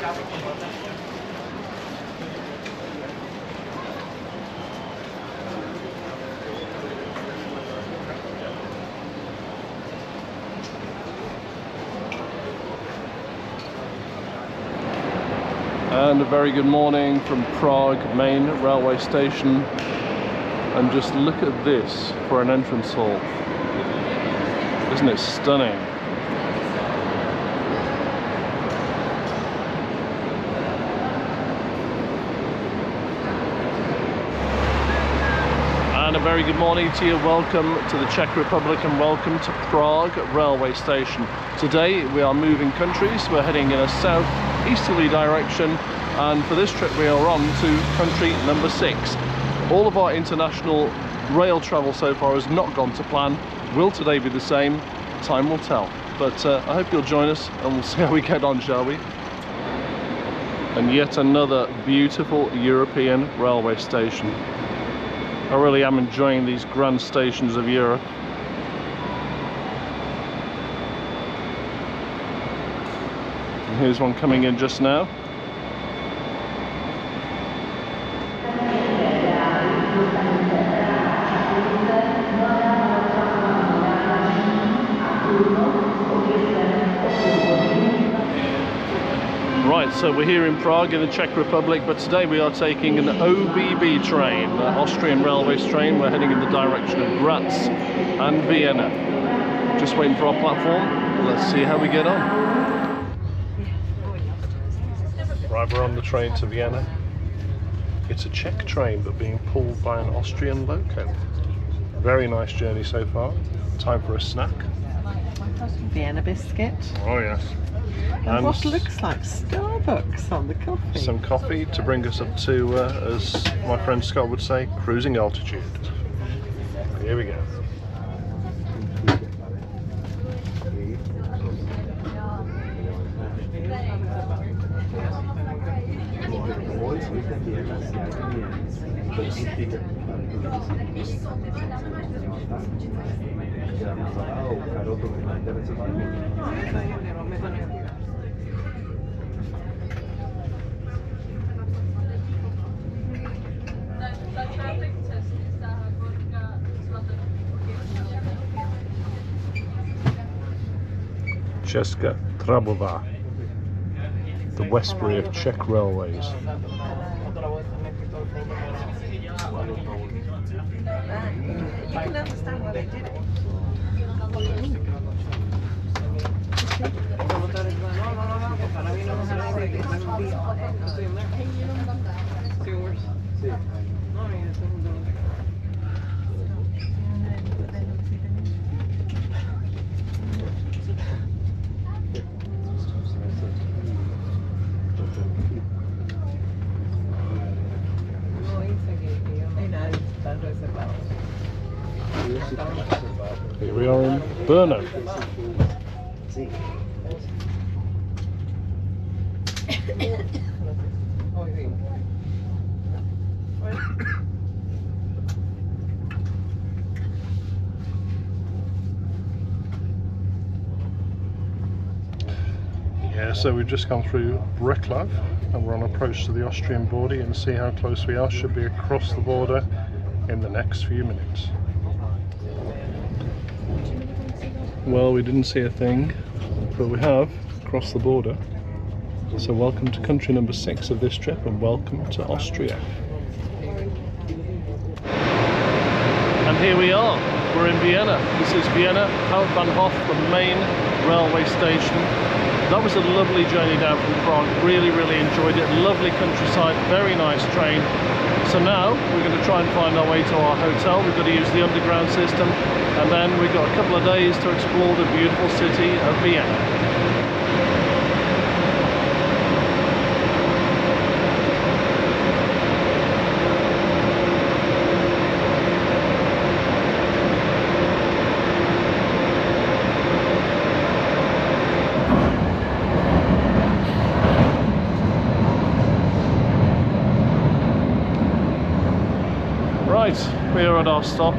And a very good morning from Prague main railway station. And just look at this for an entrance hall. Isn't it stunning? And a very good morning to you. Welcome to the Czech Republic and welcome to Prague railway station. Today we are moving countries. We're heading in a south-easterly direction, and for this trip we are on to country number 6. All of our international rail travel so far has not gone to plan. Will today be the same? Time will tell. But I hope you'll join us and we'll see how we get on, shall we? And yet another beautiful European railway station. I really am enjoying these grand stations of Europe. And here's one coming in just now. Right, so we're here in Prague in the Czech Republic, but today we are taking an OBB train, the Austrian Railways train. We're heading in the direction of Graz and Vienna. Just waiting for our platform. Let's see how we get on. Right, we're on the train to Vienna. It's a Czech train, but being pulled by an Austrian loco. Very nice journey so far. Time for a snack. Vienna biscuit. Oh yes. And what looks like Starbucks on the coffee. Some coffee to bring us up to, as my friend Scott would say, cruising altitude. Here we go. Česká Trabová, the Westbury of Czech Railways. You can understand why they did it. Here we are in Brno. Yeah, so we've just gone through Břeclav and we're on approach to the Austrian border, and see how close we are. Should be across the border in the next few minutes. Well, we didn't see a thing, but we have crossed the border. So welcome to country number 6 of this trip, and welcome to Austria. And here we are, we're in Vienna. This is Vienna, Hauptbahnhof, the main railway station. That was a lovely journey down from Prague, really enjoyed it. Lovely countryside, very nice train. So now we're going to try and find our way to our hotel. We've got to use the underground system, and then we've got a couple of days to explore the beautiful city of Vienna. We are at our stop.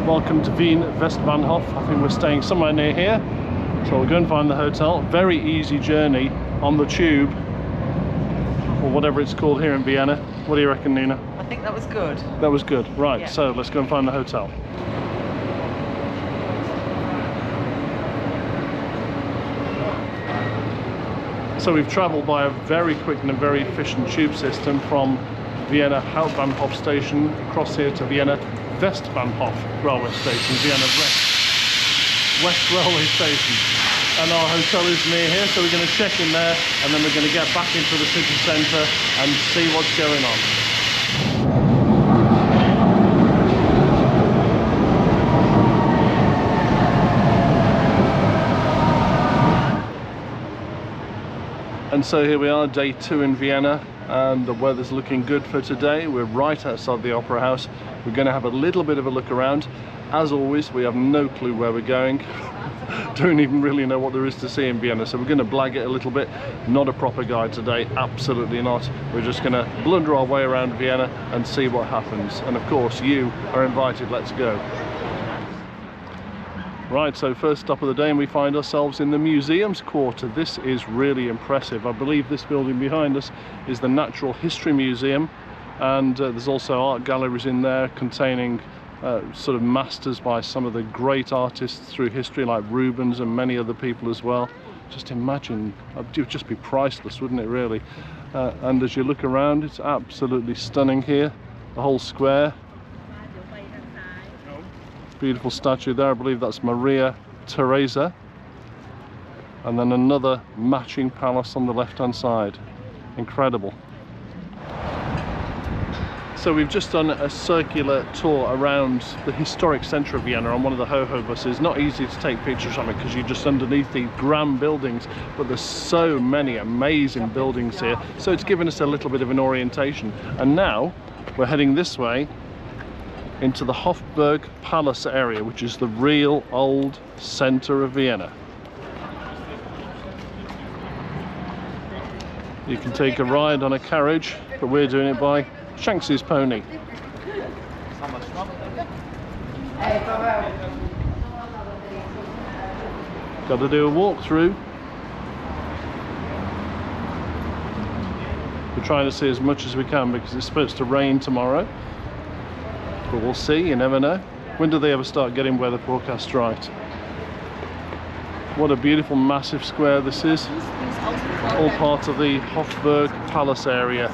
Welcome to Wien Westbahnhof. I think we're staying somewhere near here, so we'll go and find the hotel. Very easy journey on the tube or whatever it's called here in Vienna. What do you reckon, Nina? I think that was good. That was good. Right, Yeah. so let's go and find the hotel. So we've travelled by a very quick and a very efficient tube system from Vienna Hauptbahnhof station across here to Vienna Westbahnhof railway station, Vienna West railway station. And our hotel is near here, so we're going to check in there and then we're going to get back into the city centre and see what's going on. And so here we are, day 2 in Vienna, and the weather's looking good for today. We're right outside the Opera House. We're going to have a little bit of a look around. As always, we have no clue where we're going. Don't even really know what there is to see in Vienna, so we're going to blag it a little bit. Not a proper guide today, absolutely not. We're just going to blunder our way around Vienna and see what happens. And of course, you are invited. Let's go. Right, so first stop of the day, and we find ourselves in the museums quarter. This is really impressive. I believe this building behind us is the Natural History Museum, and there's also art galleries in there containing sort of masters by some of the great artists through history, like Rubens and many other people as well. Just imagine, it would just be priceless, wouldn't it, really? And as you look around, it's absolutely stunning here, the whole square. Beautiful statue there, I believe that's Maria Theresa, and then another matching palace on the left hand side. Incredible. So we've just done a circular tour around the historic centre of Vienna on one of the Ho-Ho buses. Not easy to take pictures of it because you're just underneath the grand buildings, but there's so many amazing buildings here, so it's given us a little bit of an orientation. And now we're heading this way into the Hofburg Palace area, which is the real old centre of Vienna. You can take a ride on a carriage, but we're doing it by Shanks's pony. Got to do a walkthrough. We're trying to see as much as we can because it's supposed to rain tomorrow. But we'll see, you never know. When do they ever start getting weather forecasts right? What a beautiful massive square this is. All part of the Hofburg Palace area.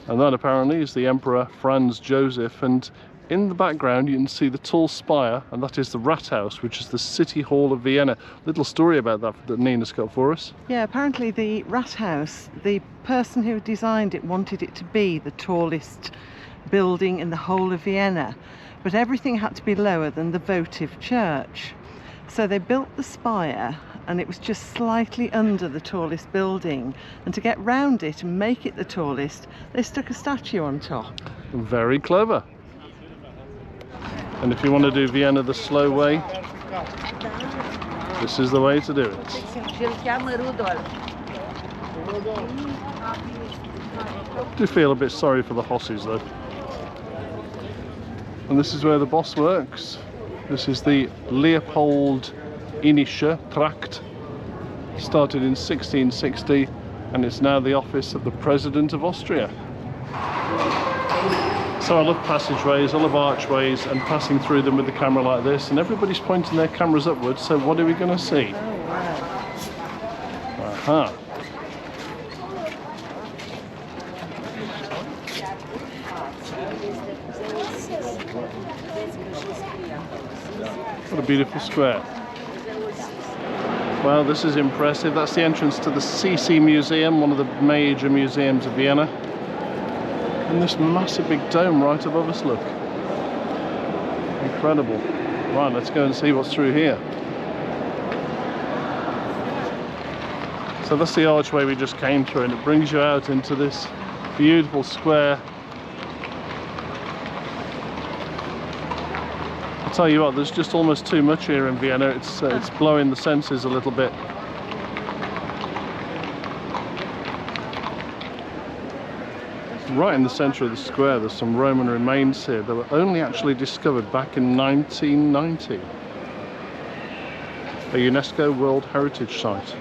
And that apparently is the Emperor Franz Joseph, and in the background you can see the tall spire, and that is the Rathaus, which is the City Hall of Vienna. Little story about that Nina's got for us. Yeah, apparently the Rathaus, the person who designed it wanted it to be the tallest building in the whole of Vienna, but everything had to be lower than the votive church. So they built the spire and it was just slightly under the tallest building, and to get round it and make it the tallest, they stuck a statue on top. Very clever. And if you want to do Vienna the slow way, this is the way to do it. I do feel a bit sorry for the horses though. And this is where the boss works. This is the Leopold Inische Tract. Started in 1660 and it's now the office of the President of Austria. So I love passageways, I love archways, and passing through them with the camera like this, and everybody's pointing their cameras upwards, so what are we going to see? Oh, wow. Aha. What a beautiful square. Well, this is impressive. That's the entrance to the CC Museum, one of the major museums of Vienna. And this massive big dome right above us, look. Incredible. Right, let's go and see what's through here. So that's the archway we just came through, and it brings you out into this beautiful square. I'll tell you what, there's just almost too much here in Vienna. It's blowing the senses a little bit. Right in the centre of the square, there's some Roman remains here that were only actually discovered back in 1990. A UNESCO World Heritage Site.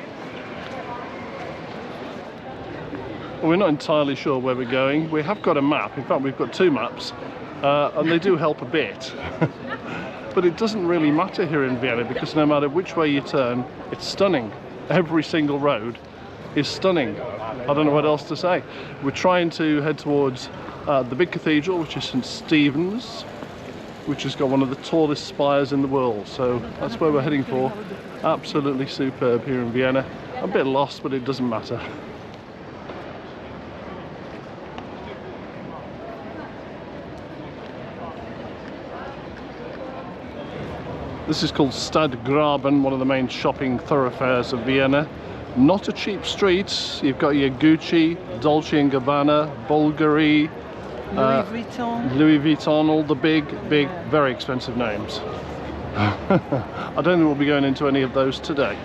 We're not entirely sure where we're going. We have got a map. In fact, we've got two maps, and they do help a bit. But it doesn't really matter here in Vienna, because no matter which way you turn, it's stunning. Every single road is stunning. I don't know what else to say. We're trying to head towards the big cathedral, which is St. Stephen's, which has got one of the tallest spires in the world. So that's where we're heading for. Absolutely superb here in Vienna. A bit lost, but it doesn't matter. This is called Stadtgraben, one of the main shopping thoroughfares of Vienna. Not a cheap street. You've got your Gucci, Dolce & Gabbana, Bulgari, Louis Vuitton, all the big, very expensive names. I don't think we'll be going into any of those today.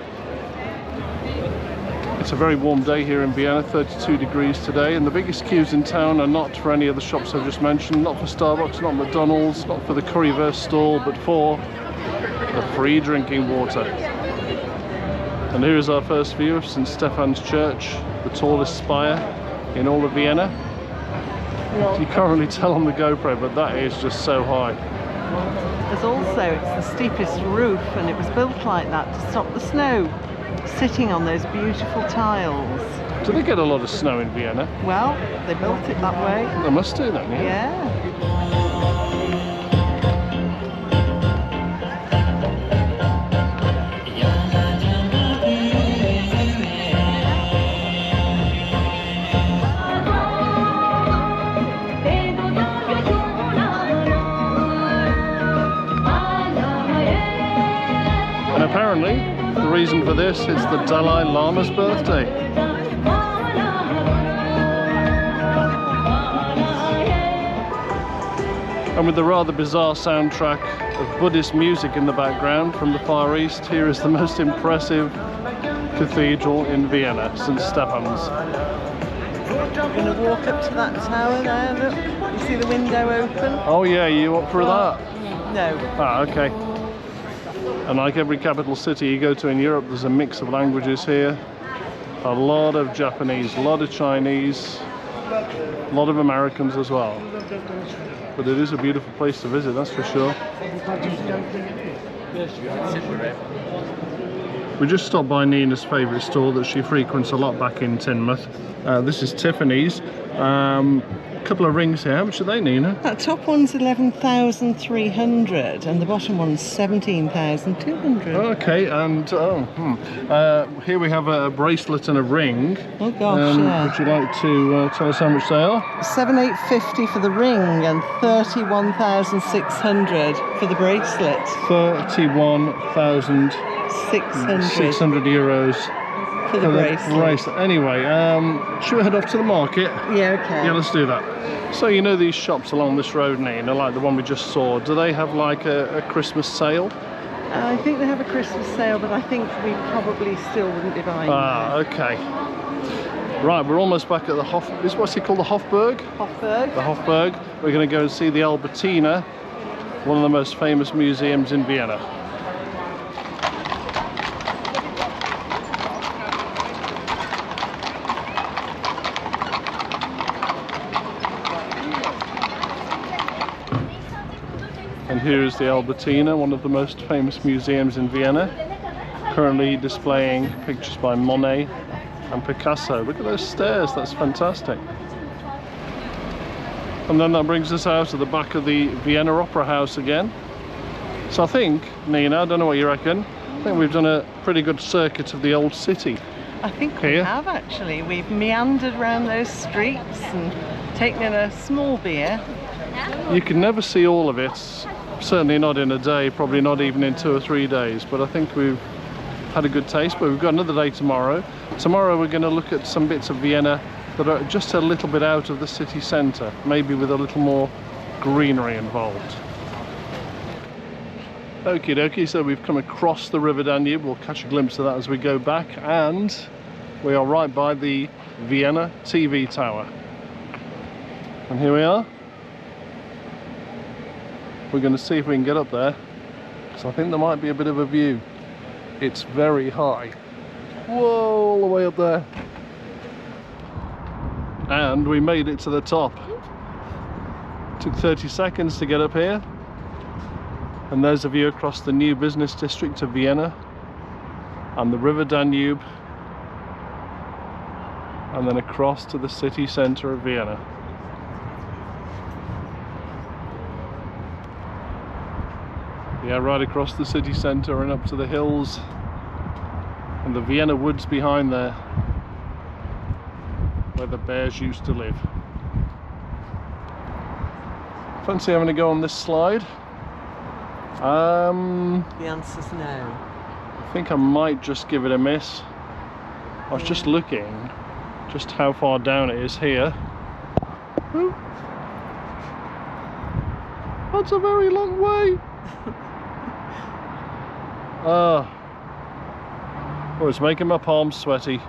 It's a very warm day here in Vienna, 32 degrees today, and the biggest queues in town are not for any of the shops I've just mentioned, not for Starbucks, not McDonald's, not for the currywurst stall, but for the free drinking water. And here is our first view of St. Stephan's Church, the tallest spire in all of Vienna. You can't really tell on the GoPro, but that is just so high. There's also, it's the steepest roof, and it was built like that to stop the snow sitting on those beautiful tiles. Do they get a lot of snow in Vienna? Well, they built it that way. They must do then, yeah. And apparently, the reason for this is the Dalai Lama's birthday. And with the rather bizarre soundtrack of Buddhist music in the background from the Far East, here is the most impressive cathedral in Vienna, St. Stephan's. I'm going to walk up to that tower there, look. You see the window open? Oh yeah, you up for that? No. Ah, okay. And like every capital city you go to in Europe, there's a mix of languages here. A lot of Japanese, a lot of Chinese, a lot of Americans as well. But it is a beautiful place to visit, that's for sure. We just stopped by Nina's favourite store that she frequents a lot back in Teignmouth. This is Tiffany's. A couple of rings here. How much are they, Nina? That top one's 11,300 and the bottom one's 17,200. Okay, and here we have a bracelet and a ring. Oh gosh, yeah. Would you like to tell us how much they are? 7,850 for the ring and 31,600 for the bracelet. 31,600 euros. For the bracelet. Anyway, should we head off to the market? Yeah, okay. Yeah, let's do that. So you know these shops along this road, Nina, like the one we just saw, do they have like a Christmas sale? I think they have a Christmas sale, but I think we probably still wouldn't be buying Ah, okay. Right, we're almost back at the what's it called, the Hofburg? Hofburg. The Hofburg. We're going to go and see the Albertina, one of the most famous museums in Vienna. And here is the Albertina, one of the most famous museums in Vienna, currently displaying pictures by Monet and Picasso. Look at those stairs, that's fantastic. And then that brings us out to the back of the Vienna Opera House again. So I think, Nina, I don't know what you reckon, I think we've done a pretty good circuit of the old city. I think we have actually. We've meandered around those streets and taken in a small beer. You can never see all of it, certainly not in a day, probably not even in 2 or 3 days, but I think we've had a good taste. But we've got another day tomorrow. Tomorrow we're going to look at some bits of Vienna that are just a little bit out of the city centre, maybe with a little more greenery involved. Okie dokie, so we've come across the River Danube. We'll catch a glimpse of that as we go back, and we are right by the Vienna TV tower. And here we are. We're going to see if we can get up there, because I think there might be a bit of a view. It's very high. Whoa, all the way up there. And we made it to the top. Took 30 seconds to get up here. And there's a view across the new business district of Vienna and the river Danube, and then across to the city centre of Vienna. Yeah, right across the city centre and up to the hills and the Vienna woods behind there, where the bears used to live. Fancy having a go on this slide? The answer's no. I think I might just give it a miss. I was just looking just how far down it is here. Ooh. That's a very long way. Oh, it's making my palms sweaty.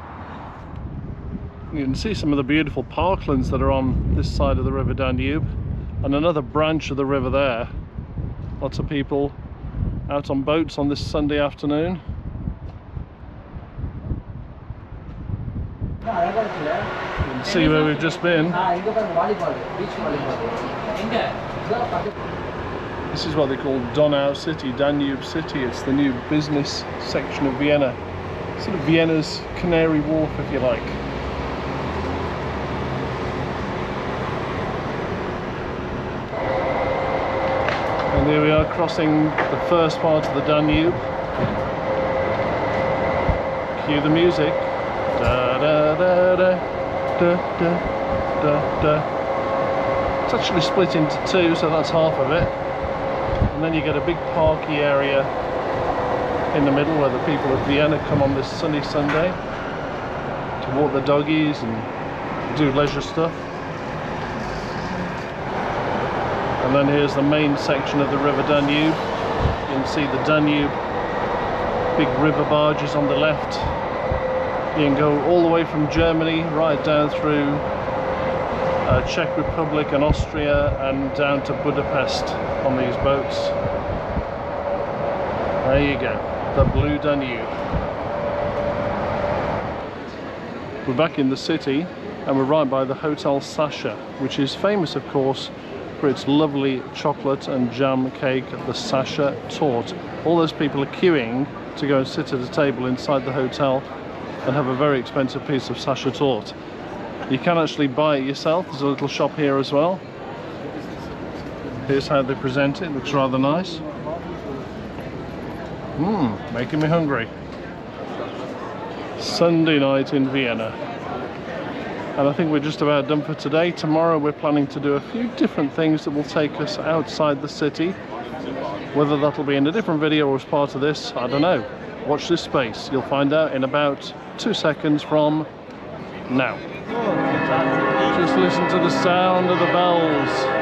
You can see some of the beautiful parklands that are on this side of the river Danube, and another branch of the river there. Lots of people out on boats on this Sunday afternoon. You can see where we've just been. This is what they call Donau City, Danube City. It's the new business section of Vienna. Sort of Vienna's Canary Wharf, if you like. And here we are crossing the first part of the Danube. Cue the music. Da, da, da, da, da, da, da, da. It's actually split into two, so that's half of it. And then you get a big parky area in the middle where the people of Vienna come on this sunny Sunday to walk the doggies and do leisure stuff. And then here's the main section of the river Danube. You can see the Danube, big river barges on the left. You can go all the way from Germany right down through Czech Republic and Austria and down to Budapest on these boats. There you go, the blue Danube. We're back in the city and we're right by the Hotel Sacher, which is famous, of course, for its lovely chocolate and jam cake, the Sacher Torte. All those people are queuing to go and sit at a table inside the hotel and have a very expensive piece of Sacher Torte. You can actually buy it yourself. There's a little shop here as well. Here's how they present it. Looks rather nice. Making me hungry. Sunday night in Vienna. And I think we're just about done for today. Tomorrow we're planning to do a few different things that will take us outside the city. Whether that'll be in a different video or as part of this, I don't know. Watch this space. You'll find out in about 2 seconds from now. Just listen to the sound of the bells.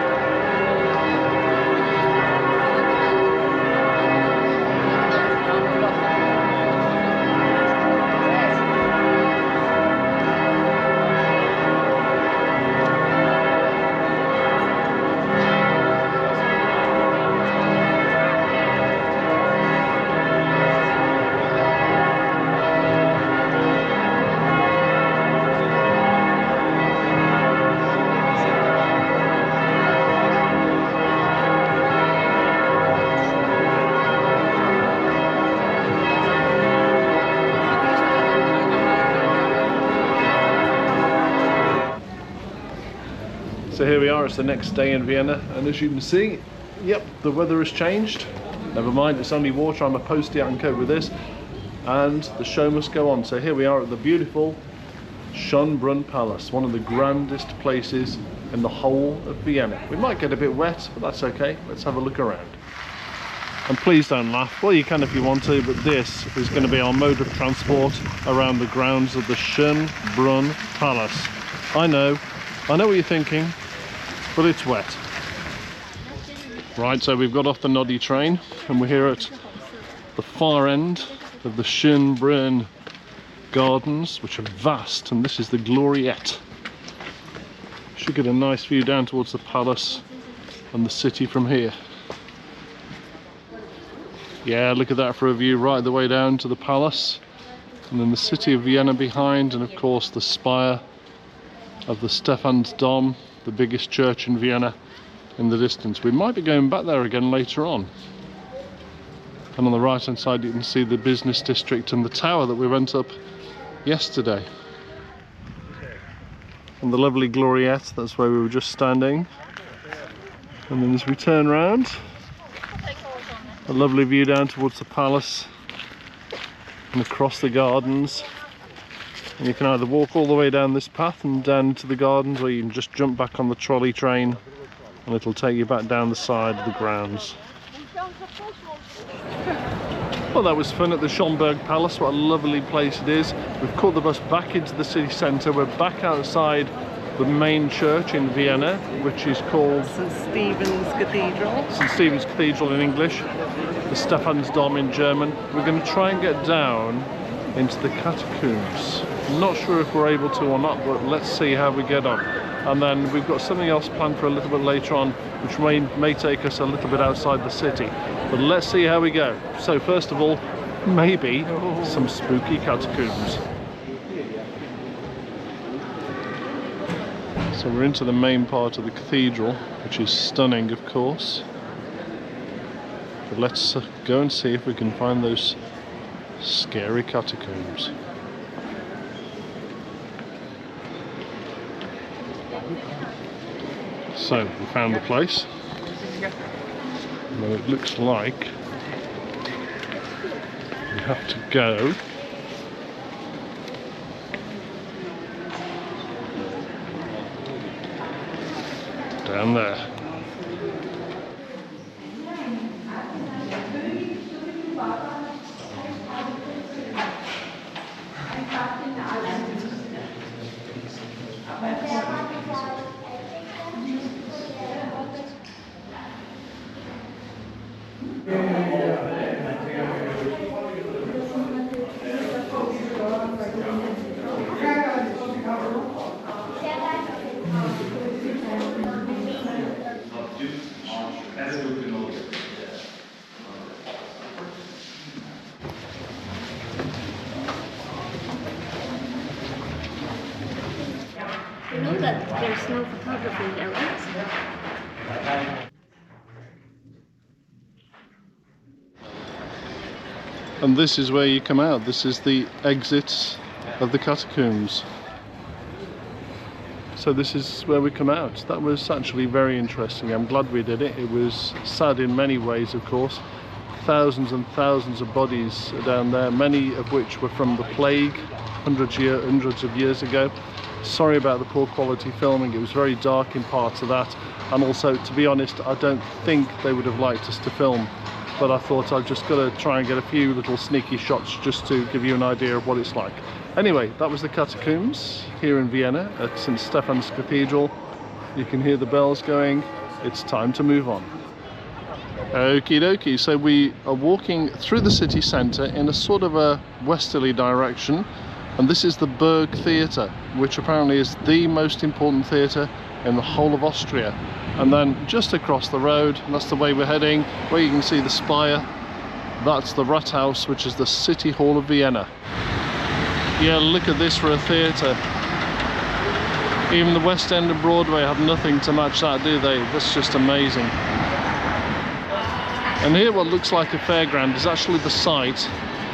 So here we are, it's the next day in Vienna, and as you can see, yep, the weather has changed. Never mind, it's only water, I'm a postie, I can cope with this. And the show must go on. So here we are at the beautiful Schönbrunn Palace, one of the grandest places in the whole of Vienna. We might get a bit wet, but that's okay. Let's have a look around. And please don't laugh. Well, you can if you want to, but this is going to be our mode of transport around the grounds of the Schönbrunn Palace. I know what you're thinking, but it's wet. Right, so we've got off the Noddy train and we're here at the far end of the Schönbrunn Gardens, which are vast, and this is the Gloriette. Should get a nice view down towards the palace and the city from here. Yeah, look at that for a view right the way down to the palace, and then the city of Vienna behind, and of course the spire of the Stephansdom, the biggest church in Vienna, in the distance. We might be going back there again later on. And on the right hand side you can see the business district and the tower that we went up yesterday. And the lovely Gloriette, that's where we were just standing. And then as we turn round, a lovely view down towards the palace and across the gardens. And you can either walk all the way down this path and down to the gardens, or you can just jump back on the trolley train and it'll take you back down the side of the grounds. Well, that was fun at the Schönbrunn Palace. What a lovely place it is. We've caught the bus back into the city centre. We're back outside the main church in Vienna, which is called St. Stephen's Cathedral. St. Stephen's Cathedral in English, the Stephansdom in German. We're going to try and get down into the catacombs. I'm not sure if we're able to or not, but let's see how we get on. And then we've got something else planned for a little bit later on, which may take us a little bit outside the city. But let's see how we go. So first of all, maybe some spooky catacombs. So we're into the main part of the cathedral, which is stunning, of course. But let's go and see if we can find those scary catacombs. So we found the place. Well, it looks like we have to go down there. You know that there's no photography there, right? And this is where you come out. This is the exit of the catacombs. So this is where we come out. That was actually very interesting. I'm glad we did it. It was sad in many ways, of course. Thousands and thousands of bodies down there, many of which were from the plague hundreds of years ago. Sorry about the poor quality filming. It was very dark in parts of that, and also, to be honest, I don't think they would have liked us to film, but I thought I've just got to try and get a few little sneaky shots just to give you an idea of what it's like. Anyway, that was the catacombs here in Vienna at St. Stephan's Cathedral. You can hear the bells going. It's time to move on. Okie dokie, so we are walking through the city centre in a sort of a westerly direction, and this is the Berg Theatre, which apparently is the most important theatre in the whole of Austria. And then just across the road, and that's the way we're heading, where you can see the spire, that's the Rathaus, which is the City Hall of Vienna. Yeah, look at this for a theatre. Even the West End and Broadway have nothing to match that, do they? That's just amazing. And here what looks like a fairground is actually the site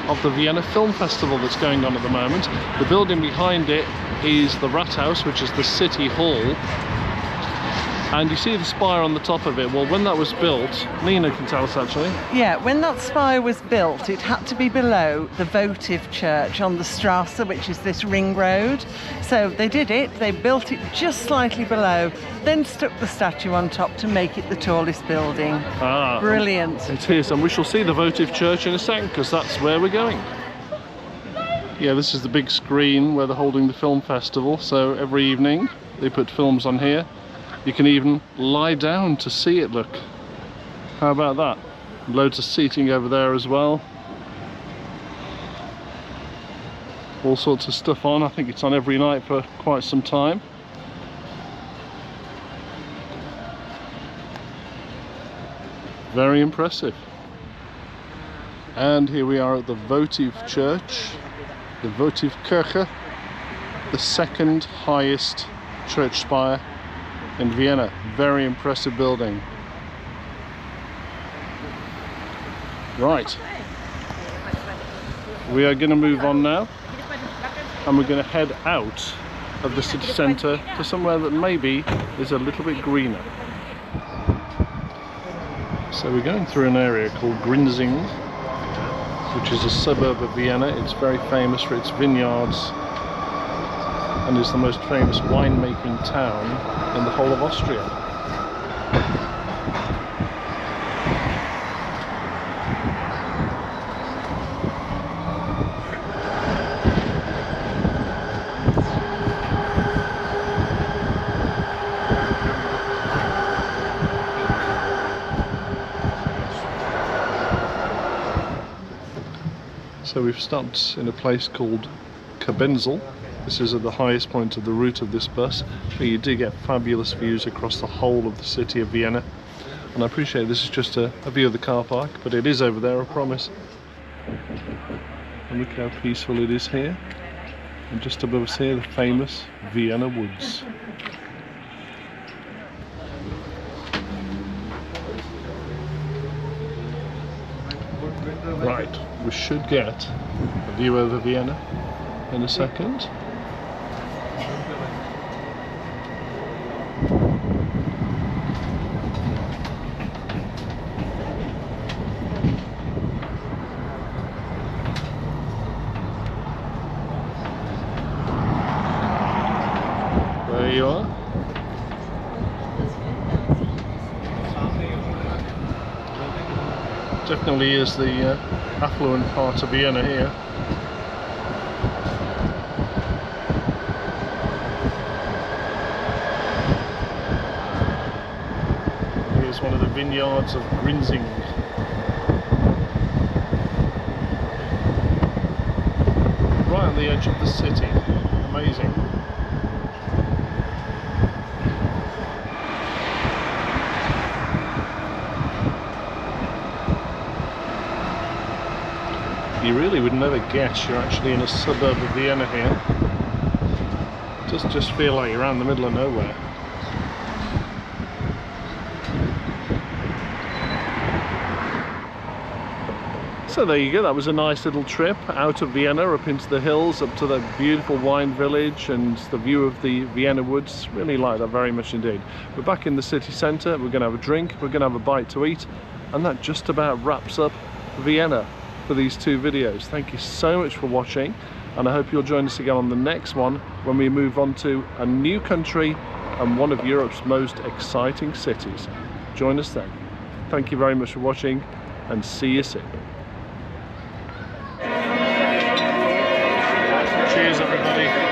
of the Vienna Film Festival that's going on at the moment. The building behind it is the Rathaus, which is the City Hall. And you see the spire on the top of it. Well, when that was built, Nina can tell us actually. Yeah, when that spire was built, it had to be below the votive church on the Strasse, which is this ring road. So they did it, they built it just slightly below, then stuck the statue on top to make it the tallest building. Ah, brilliant. It is, and we shall see the votive church in a second, because that's where we're going. Yeah, this is the big screen where they're holding the film festival, so every evening they put films on here. You can even lie down to see it, look. How about that? Loads of seating over there as well. All sorts of stuff on. I think it's on every night for quite some time. Very impressive. And here we are at the votive church, the votive Kirche, the second highest church spire in Vienna. Very impressive building. Right, we are going to move on now, and we're going to head out of the city centre to somewhere that maybe is a little bit greener. So we're going through an area called Grinzing, which is a suburb of Vienna. It's very famous for its vineyards and is the most famous winemaking town in the whole of Austria. So we've stopped in a place called Cathedral. This is at the highest point of the route of this bus, but you do get fabulous views across the whole of the city of Vienna. And I appreciate this is just a view of the car park, but it is over there, I promise. And look how peaceful it is here. And just above us here, the famous Vienna woods. Right, we should get a view over Vienna in a second. There you are. Definitely is the affluent part of Vienna here. Here's one of the vineyards of Grinzing. Right on the edge of the city. Amazing. You really would never guess you're actually in a suburb of Vienna here. It does just feel like you're out in the middle of nowhere. So there you go, that was a nice little trip out of Vienna, up into the hills, up to the beautiful wine village and the view of the Vienna woods. Really like that very much indeed. We're back in the city centre, we're going to have a drink, we're going to have a bite to eat, and that just about wraps up Vienna for these two videos. Thank you so much for watching, and I hope you'll join us again on the next one when we move on to a new country and one of Europe's most exciting cities. Join us then. Thank you very much for watching, and see you soon. Cheers everybody.